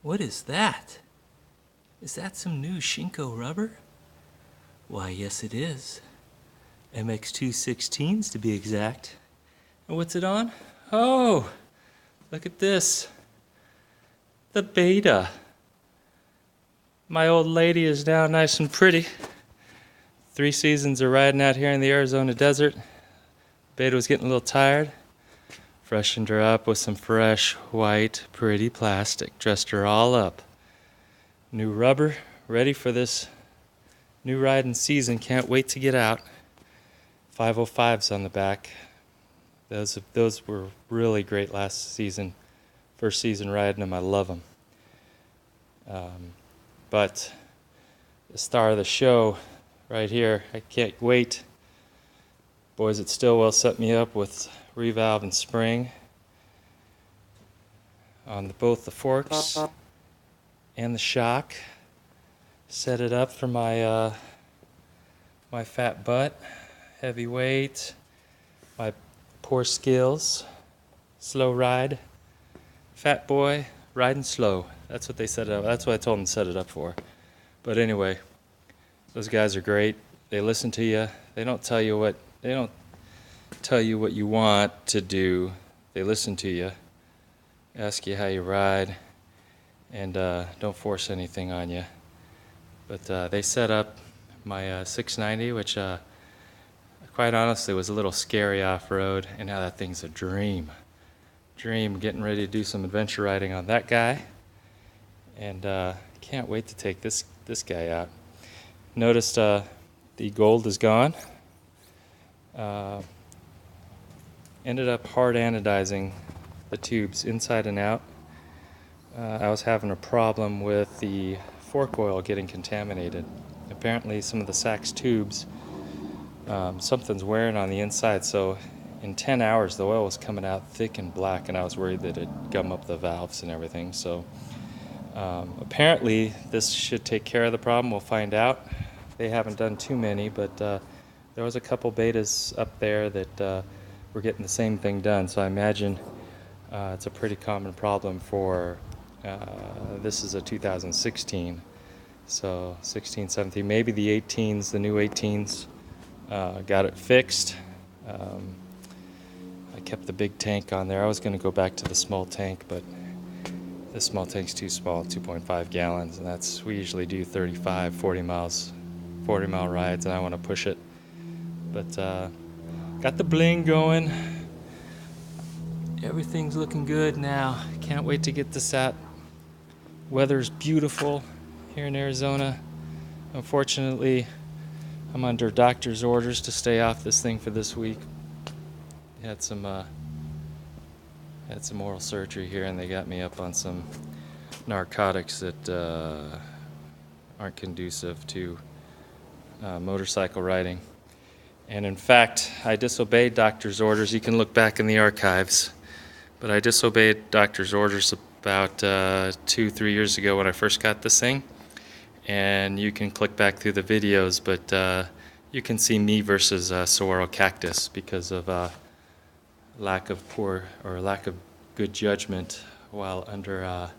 What is that? Is that some new Shinko rubber? Why, yes it is. MX216s to be exact. And what's it on? Oh, look at this. The Beta. My old lady is now nice and pretty. 3 seasons of riding out here in the Arizona desert. Beta was getting a little tired. Freshened her up with some fresh, white, pretty plastic. Dressed her all up. New rubber, ready for this new riding season. Can't wait to get out. 505s on the back. Those were really great last season. First season riding them, I love them. But the star of the show right here, I can't wait. Boys at Stillwell set me up with revalve and spring on both the forks and the shock. Set it up for my my fat butt, heavy weight, my poor skills, slow ride, fat boy riding slow. That's what they set it up. That's what I told them to set it up for. But anyway, those guys are great. They listen to you. They don't tell you what you want to do. They listen to you, ask you how you ride, and don't force anything on you. But they set up my 690, which quite honestly was a little scary off-road, and now that thing's a dream. Getting ready to do some adventure riding on that guy, and can't wait to take this guy out. Noticed the gold is gone. Ended up hard anodizing the tubes inside and out. I was having a problem with the fork oil getting contaminated. Apparently some of the Sachs tubes, something's wearing on the inside, so in 10 hours the oil was coming out thick and black, and I was worried that it'd gum up the valves and everything. So apparently this should take care of the problem. We'll find out. They haven't done too many, but there was a couple betas up there that were getting the same thing done, so I imagine it's a pretty common problem for this is a 2016, so 16, 17, maybe the 18s, the new 18s got it fixed. I kept the big tank on there. I was going to go back to the small tank, but the small tank's too small, 2.5 gallons, and we usually do 35, 40 mile rides, and I want to push it. But got the bling going. Everything's looking good now. Can't wait to get this out. Weather's beautiful here in Arizona. Unfortunately, I'm under doctor's orders to stay off this thing for this week. Had some oral surgery here, and they got me up on some narcotics that aren't conducive to motorcycle riding. And in fact, I disobeyed doctor's orders. You can look back in the archives, but I disobeyed doctor's orders about 2-3 years ago when I first got this thing. And you can click back through the videos, but you can see me versus saguaro cactus because of lack of good judgment while under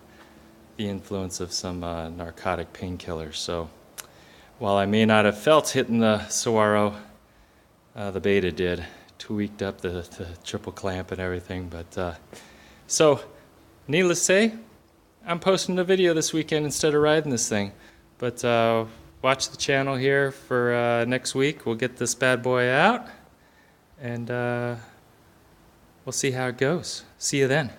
the influence of some narcotic painkillers. So while I may not have felt hitting the saguaro, the Beta did. Tweaked up the triple clamp and everything. But so, needless to say, I'm posting a video this weekend instead of riding this thing. But watch the channel here for next week. We'll get this bad boy out, and we'll see how it goes. See you then.